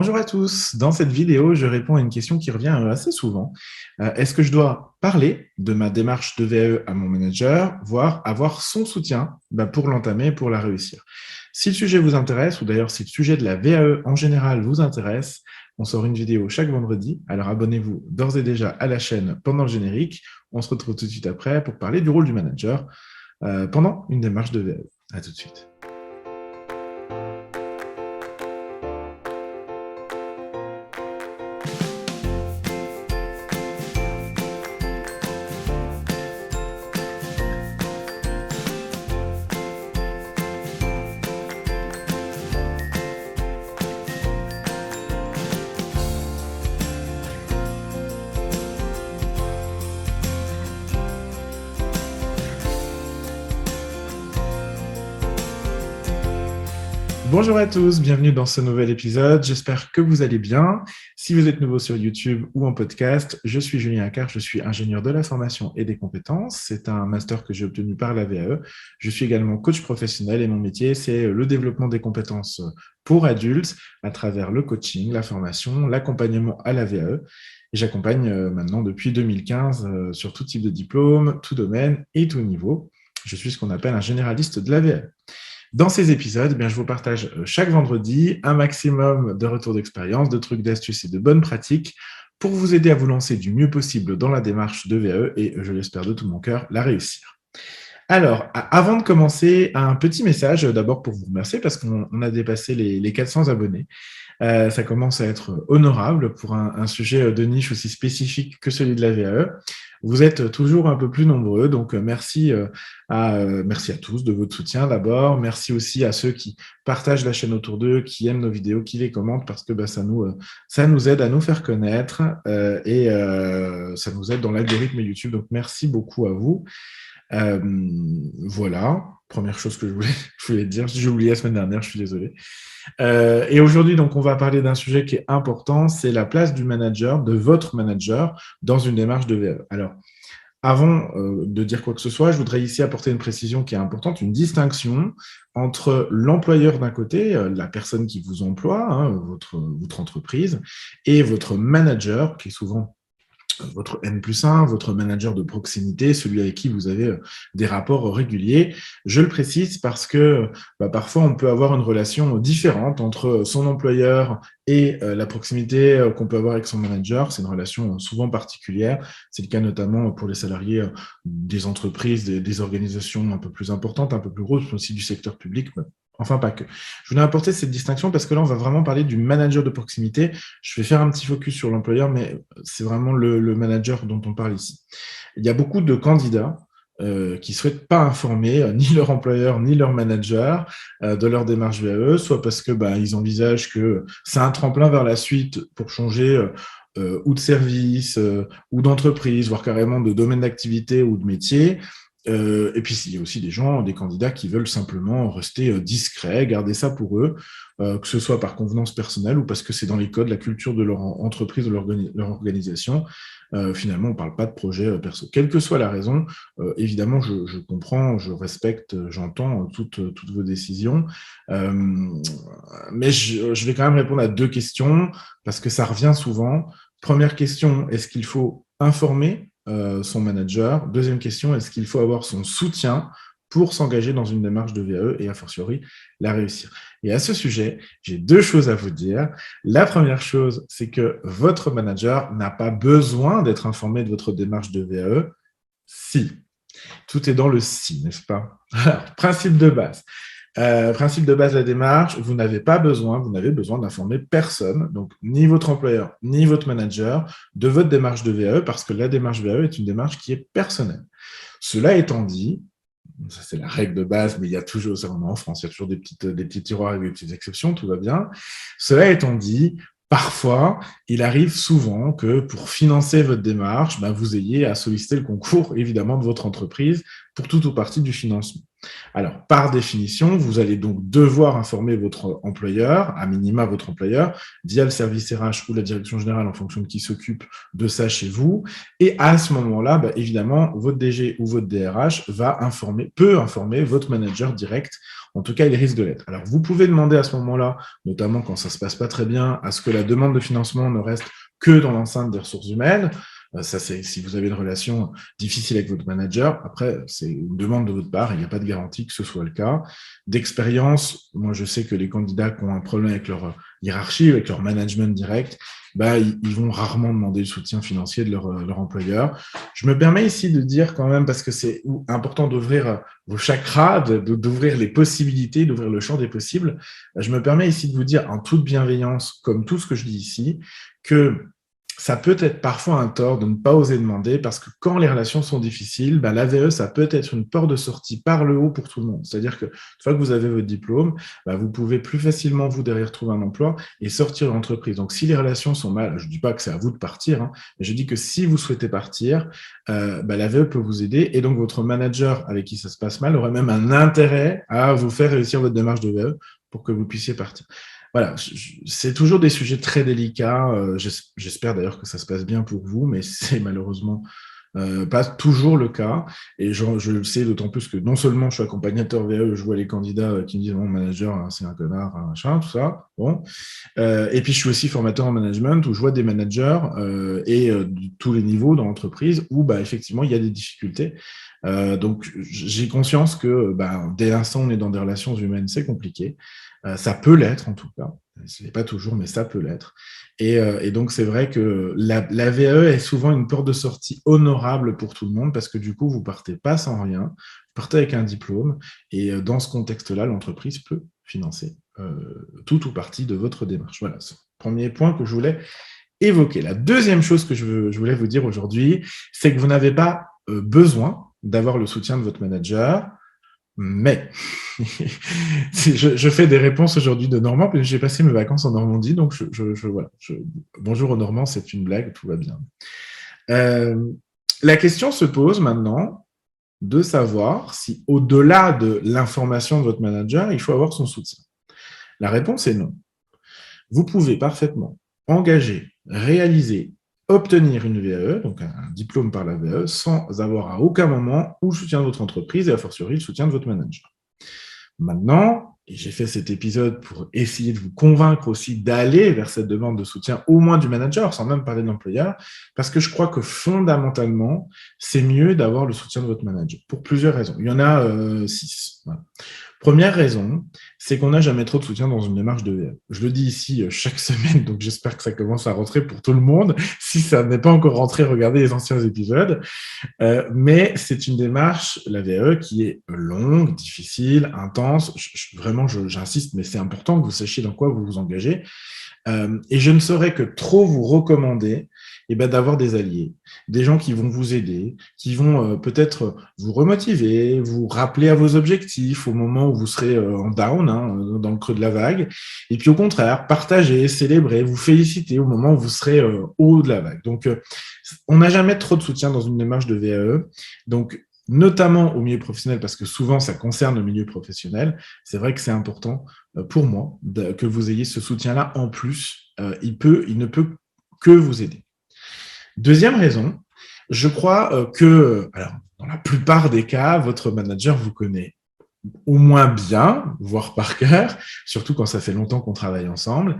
Bonjour à tous. Dans cette vidéo, je réponds à une question qui revient assez souvent. Est-ce que je dois parler de ma démarche de VAE à mon manager, voire avoir son soutien pour l'entamer, pour la réussir? Si le sujet vous intéresse, ou d'ailleurs si le sujet de la VAE en général vous intéresse, on sort une vidéo chaque vendredi. Alors abonnez-vous d'ores et déjà à la chaîne pendant le générique. On se retrouve tout de suite après pour parler du rôle du manager pendant une démarche de VAE. À tout de suite. Bonjour à tous, bienvenue dans ce nouvel épisode. J'espère que vous allez bien. Si vous êtes nouveau sur YouTube ou en podcast, je suis Julien Accart, je suis ingénieur de la formation et des compétences. C'est un master que j'ai obtenu par la VAE. Je suis également coach professionnel et mon métier, c'est le développement des compétences pour adultes à travers le coaching, la formation, l'accompagnement à la VAE. Et j'accompagne maintenant depuis 2015 sur tout type de diplôme, tout domaine et tout niveau. Je suis ce qu'on appelle un généraliste de la VAE. Dans ces épisodes, je vous partage chaque vendredi un maximum de retours d'expérience, de trucs, d'astuces et de bonnes pratiques pour vous aider à vous lancer du mieux possible dans la démarche de VAE et, je l'espère de tout mon cœur, la réussir. Alors, avant de commencer, un petit message d'abord pour vous remercier parce qu'on a dépassé les 400 abonnés. Ça commence à être honorable pour un sujet de niche aussi spécifique que celui de la VAE. Vous êtes toujours un peu plus nombreux, donc merci à tous de votre soutien d'abord. Merci aussi à ceux qui partagent la chaîne autour d'eux, qui aiment nos vidéos, qui les commentent parce que ça nous aide à nous faire connaître et ça nous aide dans l'algorithme YouTube. Donc merci beaucoup à vous. Voilà, première chose que je voulais dire. J'ai oublié la semaine dernière, je suis désolé. Et aujourd'hui, donc, on va parler d'un sujet qui est important, c'est la place du manager, de votre manager, dans une démarche de VAE. Alors, avant de dire quoi que ce soit, je voudrais ici apporter une précision qui est importante, une distinction entre l'employeur d'un côté, la personne qui vous emploie, votre entreprise, et votre manager, qui est souvent votre N+1, votre manager de proximité, celui avec qui vous avez des rapports réguliers. Je le précise parce que parfois, on peut avoir une relation différente entre son employeur et la proximité qu'on peut avoir avec son manager. C'est une relation souvent particulière. C'est le cas notamment pour les salariés des entreprises, des organisations un peu plus importantes, un peu plus grosses, mais aussi du secteur public. Enfin, pas que. Je voulais apporter cette distinction parce que là, on va vraiment parler du manager de proximité. Je vais faire un petit focus sur l'employeur, mais c'est vraiment le manager dont on parle ici. Il y a beaucoup de candidats qui ne souhaitent pas informer ni leur employeur ni leur manager de leur démarche VAE, soit parce que ils envisagent que c'est un tremplin vers la suite pour changer ou de service ou d'entreprise, voire carrément de domaine d'activité ou de métier. Et puis, il y a aussi des candidats qui veulent simplement rester discrets, garder ça pour eux, que ce soit par convenance personnelle ou parce que c'est dans les codes, la culture de leur entreprise, de leur organisation. Finalement, on ne parle pas de projet perso. Quelle que soit la raison, évidemment, je comprends, je respecte, j'entends toutes vos décisions. Mais je vais quand même répondre à deux questions parce que ça revient souvent. Première question, est-ce qu'il faut informer son manager? Deuxième question, est-ce qu'il faut avoir son soutien pour s'engager dans une démarche de VAE et a fortiori la réussir? Et à ce sujet, j'ai deux choses à vous dire. La première chose, c'est que votre manager n'a pas besoin d'être informé de votre démarche de VAE. Si. Tout est dans le si, n'est-ce pas? Alors, principe de base. Principe de base de la démarche, vous n'avez besoin d'informer personne, donc ni votre employeur, ni votre manager, de votre démarche de VAE, parce que la démarche VAE est une démarche qui est personnelle. Cela étant dit, ça c'est la règle de base, mais il y a toujours, ça en France, il y a toujours des petits tiroirs avec des petites exceptions, tout va bien. Cela étant dit, parfois, il arrive souvent que pour financer votre démarche, vous ayez à solliciter le concours, évidemment, de votre entreprise pour tout ou partie du financement. Alors, par définition, vous allez donc devoir informer votre employeur, à minima votre employeur, via le service RH ou la direction générale en fonction de qui s'occupe de ça chez vous. Et à ce moment-là, évidemment, votre DG ou votre DRH peut informer votre manager direct. En tout cas, il risque de l'être. Alors, vous pouvez demander à ce moment-là, notamment quand ça ne se passe pas très bien, à ce que la demande de financement ne reste que dans l'enceinte des ressources humaines. Ça, c'est si vous avez une relation difficile avec votre manager. Après, c'est une demande de votre part. Il n'y a pas de garantie que ce soit le cas. D'expérience, moi, je sais que les candidats qui ont un problème avec leur hiérarchie, avec leur management direct, ils vont rarement demander le soutien financier de leur employeur. Je me permets ici de dire quand même, parce que c'est important d'ouvrir vos chakras, d'ouvrir les possibilités, d'ouvrir le champ des possibles. Je me permets ici de vous dire en toute bienveillance, comme tout ce que je dis ici, que ça peut être parfois un tort de ne pas oser demander parce que quand les relations sont difficiles, l'AVE, ça peut être une porte de sortie par le haut pour tout le monde. C'est-à-dire que une fois que vous avez votre diplôme, vous pouvez plus facilement, vous, derrière, trouver un emploi et sortir de l'entreprise. Donc, si les relations sont mal, je ne dis pas que c'est à vous de partir, mais je dis que si vous souhaitez partir, l'AVE peut vous aider et donc votre manager avec qui ça se passe mal aurait même un intérêt à vous faire réussir votre démarche de VE pour que vous puissiez partir. Voilà, c'est toujours des sujets très délicats. J'espère d'ailleurs que ça se passe bien pour vous, mais c'est malheureusement pas toujours le cas. Et je le sais d'autant plus que non seulement je suis accompagnateur VE, je vois les candidats qui me disent « Mon manager, c'est un connard, un machin, tout ça. » Bon. Et puis, je suis aussi formateur en management où je vois des managers de tous les niveaux dans l'entreprise où effectivement, il y a des difficultés. Donc, j'ai conscience que dès l'instant où on est dans des relations humaines, c'est compliqué. Ça peut l'être en tout cas. Ce n'est pas toujours, mais ça peut l'être. Et donc, c'est vrai que la VE est souvent une porte de sortie honorable pour tout le monde parce que du coup, vous ne partez pas sans rien, vous partez avec un diplôme. Et dans ce contexte-là, l'entreprise peut financer tout ou partie de votre démarche. Voilà, c'est le premier point que je voulais évoquer. La deuxième chose que je voulais vous dire aujourd'hui, c'est que vous n'avez pas besoin d'avoir le soutien de votre manager. Mais je fais des réponses aujourd'hui de Normand, puis j'ai passé mes vacances en Normandie, donc voilà. Bonjour aux Normands, c'est une blague, tout va bien. La question se pose maintenant de savoir si, au-delà de l'information de votre manager, il faut avoir son soutien. La réponse est non. Vous pouvez parfaitement engager, réaliser, obtenir une VAE, donc un diplôme par la VAE, sans avoir à aucun moment ou le soutien de votre entreprise et a fortiori le soutien de votre manager. Maintenant, et j'ai fait cet épisode pour essayer de vous convaincre aussi d'aller vers cette demande de soutien, au moins du manager, sans même parler de l'employeur, parce que je crois que fondamentalement, c'est mieux d'avoir le soutien de votre manager, pour plusieurs raisons. Il y en a 6. Voilà. Première raison, c'est qu'on n'a jamais trop de soutien dans une démarche de VAE. Je le dis ici chaque semaine, donc j'espère que ça commence à rentrer pour tout le monde. Si ça n'est pas encore rentré, regardez les anciens épisodes. Mais c'est une démarche, la VAE, qui est longue, difficile, intense. Vraiment, j'insiste, mais c'est important que vous sachiez dans quoi vous vous engagez. Et je ne saurais que trop vous recommander d'avoir des alliés, des gens qui vont vous aider, qui vont peut-être vous remotiver, vous rappeler à vos objectifs au moment où vous serez en down, dans le creux de la vague, et puis au contraire, partager, célébrer, vous féliciter au moment où vous serez au haut de la vague. Donc, on n'a jamais trop de soutien dans une démarche de VAE, donc notamment au milieu professionnel, parce que souvent ça concerne le milieu professionnel, c'est vrai que c'est important pour moi que vous ayez ce soutien-là en plus. Il ne peut que vous aider. Deuxième raison, je crois que, alors, dans la plupart des cas, votre manager vous connaît au moins bien, voire par cœur, surtout quand ça fait longtemps qu'on travaille ensemble,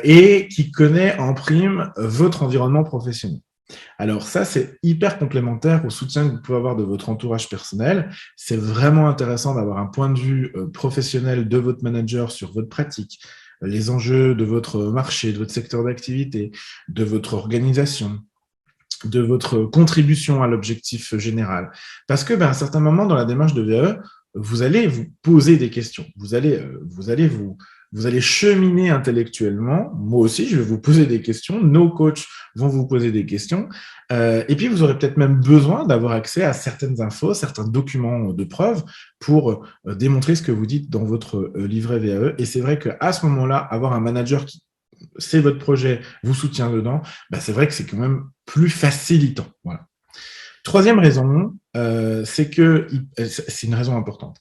et qui connaît en prime votre environnement professionnel. Alors ça, c'est hyper complémentaire au soutien que vous pouvez avoir de votre entourage personnel. C'est vraiment intéressant d'avoir un point de vue professionnel de votre manager sur votre pratique, les enjeux de votre marché, de votre secteur d'activité, de votre organisation, de votre contribution à l'objectif général. Parce que, à un certain moment dans la démarche de VE, vous allez vous poser des questions. Vous allez cheminer intellectuellement. Moi aussi, je vais vous poser des questions. Nos coachs vont vous poser des questions. Et puis, vous aurez peut-être même besoin d'avoir accès à certaines infos, certains documents de preuve pour démontrer ce que vous dites dans votre livret VAE. Et c'est vrai qu'à ce moment-là, avoir un manager qui c'est votre projet, vous soutient dedans, c'est vrai que c'est quand même plus facilitant. Voilà. Troisième raison, c'est une raison importante.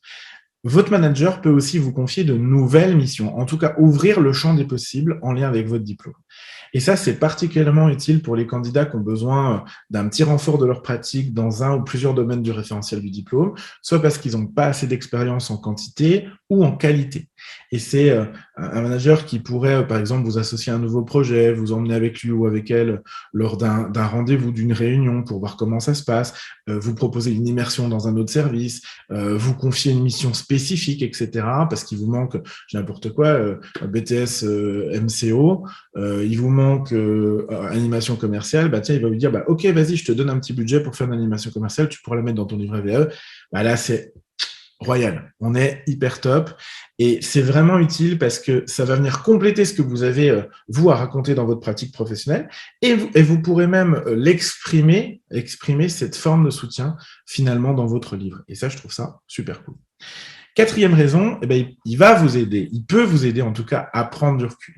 Votre manager peut aussi vous confier de nouvelles missions, en tout cas ouvrir le champ des possibles en lien avec votre diplôme. Et ça, c'est particulièrement utile pour les candidats qui ont besoin d'un petit renfort de leur pratique dans un ou plusieurs domaines du référentiel du diplôme, soit parce qu'ils n'ont pas assez d'expérience en quantité ou en qualité. Et c'est un manager qui pourrait, par exemple, vous associer à un nouveau projet, vous emmener avec lui ou avec elle lors d'un rendez-vous, d'une réunion pour voir comment ça se passe, vous proposer une immersion dans un autre service, vous confier une mission spécifique, etc. Parce qu'il vous manque, n'importe quoi, un BTS MCO, il vous manque animation commerciale, bah tiens, il va vous dire, bah ok, vas-y, je te donne un petit budget pour faire une animation commerciale, tu pourras la mettre dans ton livret VAE. Bah là, c'est royal. On est hyper top. Et c'est vraiment utile parce que ça va venir compléter ce que vous avez, vous, à raconter dans votre pratique professionnelle. Et vous pourrez même exprimer cette forme de soutien finalement dans votre livre. Et ça, je trouve ça super cool. Quatrième raison, eh ben, il va vous aider, il peut vous aider en tout cas à prendre du recul.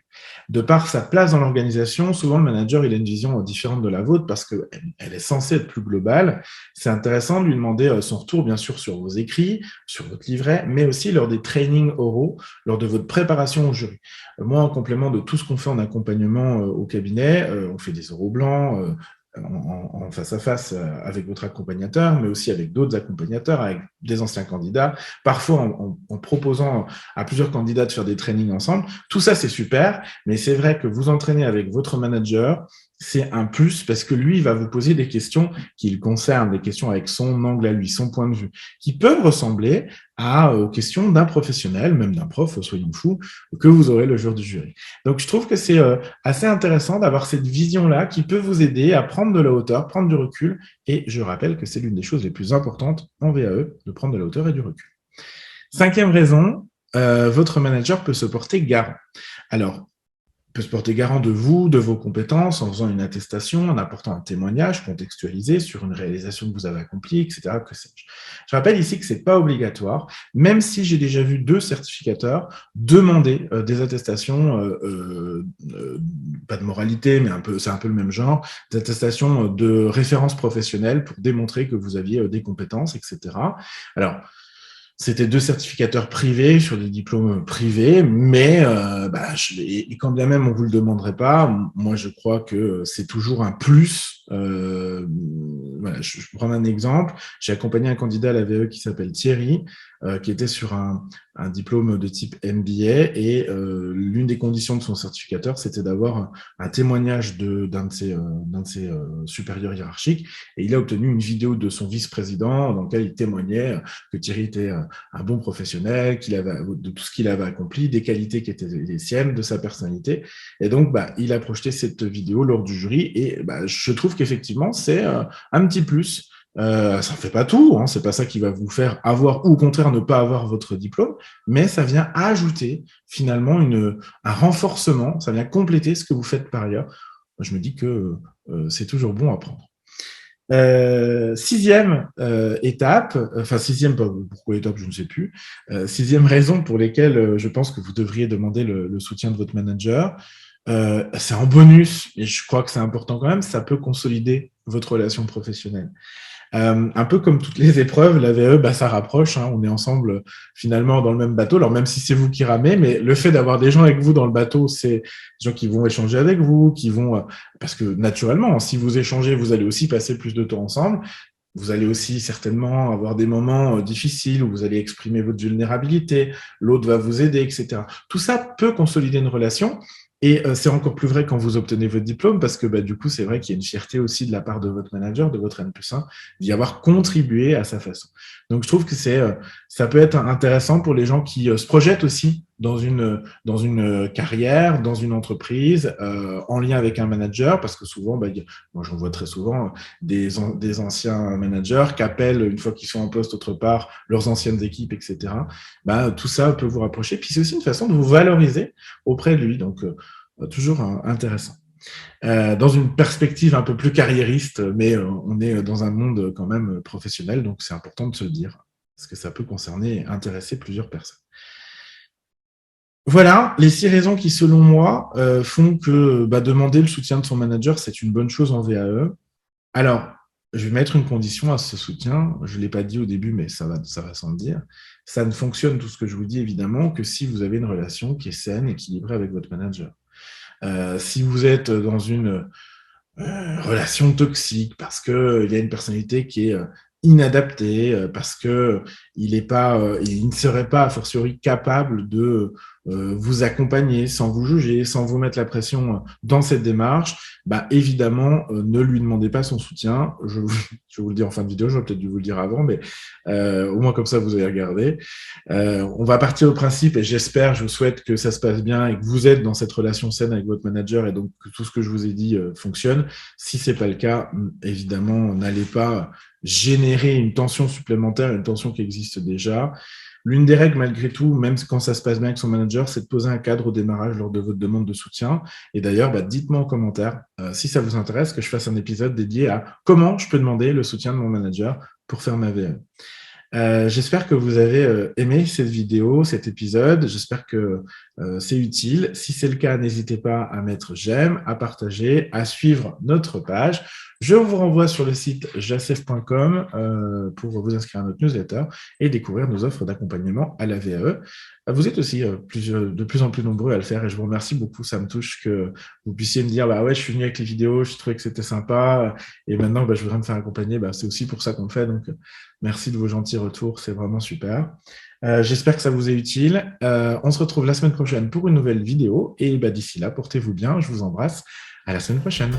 De par sa place dans l'organisation, souvent le manager il a une vision différente de la vôtre parce qu'elle est censée être plus globale. C'est intéressant de lui demander son retour bien sûr sur vos écrits, sur votre livret, mais aussi lors des trainings oraux, lors de votre préparation au jury. Moi, en complément de tout ce qu'on fait en accompagnement au cabinet, on fait des oraux blancs, en face à face avec votre accompagnateur, mais aussi avec d'autres accompagnateurs, avec des anciens candidats, parfois en proposant à plusieurs candidats de faire des trainings ensemble. Tout ça, c'est super, mais c'est vrai que vous entraînez avec votre manager, c'est un plus parce que lui, il va vous poser des questions qui le concernent, des questions avec son angle à lui, son point de vue, qui peuvent ressembler aux questions d'un professionnel, même d'un prof, soyons fous, que vous aurez le jour du jury. Donc, je trouve que c'est assez intéressant d'avoir cette vision-là qui peut vous aider à prendre de la hauteur, prendre du recul. Et je rappelle que c'est l'une des choses les plus importantes en VAE, de prendre de la hauteur et du recul. Cinquième raison, votre manager peut se porter garant. Alors, peut se porter garant de vous, de vos compétences, en faisant une attestation, en apportant un témoignage contextualisé sur une réalisation que vous avez accomplie, etc. Que sais-je. Je rappelle ici que ce n'est pas obligatoire, même si j'ai déjà vu 2 certificateurs demander des attestations, pas de moralité, mais c'est un peu le même genre, des attestations de référence professionnelle pour démontrer que vous aviez des compétences, etc. Alors, c'était 2 certificateurs privés sur des diplômes privés, mais et quand bien même on vous le demanderait pas, moi je crois que c'est toujours un plus. Voilà, je prends un exemple. J'ai accompagné un candidat à la VE qui s'appelle Thierry, qui était sur un diplôme de type MBA, et l'une des conditions de son certificateur, c'était d'avoir un témoignage d'un de ses supérieurs hiérarchiques, et il a obtenu une vidéo de son vice-président dans laquelle il témoignait que Thierry était un bon professionnel, de tout ce qu'il avait accompli, des qualités qui étaient les siennes, de sa personnalité. Et donc, il a projeté cette vidéo lors du jury, et je trouve qu'effectivement, c'est un petit plus. Ça ne fait pas tout, hein, c'est pas ça qui va vous faire avoir ou au contraire ne pas avoir votre diplôme, mais ça vient ajouter finalement un renforcement, ça vient compléter ce que vous faites par ailleurs. Je me dis que c'est toujours bon à prendre. Sixième étape, enfin sixième, pourquoi étape, je ne sais plus. Sixième raison pour lesquelles je pense que vous devriez demander le soutien de votre manager. C'est en bonus, et je crois que c'est important quand même, ça peut consolider votre relation professionnelle. Un peu comme toutes les épreuves, la VE, ça rapproche, hein, on est ensemble finalement dans le même bateau, alors même si c'est vous qui ramez, mais le fait d'avoir des gens avec vous dans le bateau, c'est des gens qui vont échanger avec vous, qui vont, parce que naturellement, si vous échangez, vous allez aussi passer plus de temps ensemble, vous allez aussi certainement avoir des moments difficiles où vous allez exprimer votre vulnérabilité, l'autre va vous aider, etc. Tout ça peut consolider une relation. Et c'est encore plus vrai quand vous obtenez votre diplôme parce que du coup, c'est vrai qu'il y a une fierté aussi de la part de votre manager, de votre N+1, d'y avoir contribué à sa façon. Donc, je trouve que ça peut être intéressant pour les gens qui se projettent aussi dans une carrière, dans une entreprise, en lien avec un manager, parce que souvent, moi j'en vois très souvent des anciens managers qui appellent, une fois qu'ils sont en poste autre part, leurs anciennes équipes, etc. Tout ça peut vous rapprocher. Puis c'est aussi une façon de vous valoriser auprès de lui. Donc, toujours intéressant. Dans une perspective un peu plus carriériste, mais on est dans un monde quand même professionnel, donc c'est important de se le dire, parce que ça peut concerner et intéresser plusieurs personnes. Voilà les 6 raisons qui, selon moi, font que demander le soutien de son manager, c'est une bonne chose en VAE. Alors, je vais mettre une condition à ce soutien. Je ne l'ai pas dit au début, mais ça va sans le dire. Ça ne fonctionne, tout ce que je vous dis, évidemment, que si vous avez une relation qui est saine, équilibrée avec votre manager. Si vous êtes dans une relation toxique parce que il y a une personnalité qui est inadaptée, parce que il ne serait pas a fortiori capable de vous accompagner sans vous juger, sans vous mettre la pression dans cette démarche, bah évidemment, ne lui demandez pas son soutien. Je vous le dis en fin de vidéo, j'aurais peut-être dû vous le dire avant, mais au moins comme ça vous avez regardé. On va partir au principe, et j'espère, je vous souhaite que ça se passe bien et que vous êtes dans cette relation saine avec votre manager et donc que tout ce que je vous ai dit fonctionne. Si c'est pas le cas, évidemment, n'allez pas générer une tension supplémentaire, une tension qui existe déjà. L'une des règles, malgré tout, même quand ça se passe bien avec son manager, c'est de poser un cadre au démarrage lors de votre demande de soutien. Et d'ailleurs, dites-moi en commentaire si ça vous intéresse que je fasse un épisode dédié à comment je peux demander le soutien de mon manager pour faire ma VE. J'espère que vous avez aimé cette vidéo, cet épisode. J'espère que c'est utile. Si c'est le cas, n'hésitez pas à mettre j'aime, à partager, à suivre notre page. Je vous renvoie sur le site jacef.com pour vous inscrire à notre newsletter et découvrir nos offres d'accompagnement à la VAE. Vous êtes aussi de plus en plus nombreux à le faire et je vous remercie beaucoup. Ça me touche que vous puissiez me dire ouais, je suis venu avec les vidéos, je trouvais que c'était sympa et maintenant je voudrais me faire accompagner. C'est aussi pour ça qu'on le fait. Donc, merci de vos gentils retours, c'est vraiment super. J'espère que ça vous est utile. On se retrouve la semaine prochaine pour une nouvelle vidéo et d'ici là, portez-vous bien, je vous embrasse. À la semaine prochaine.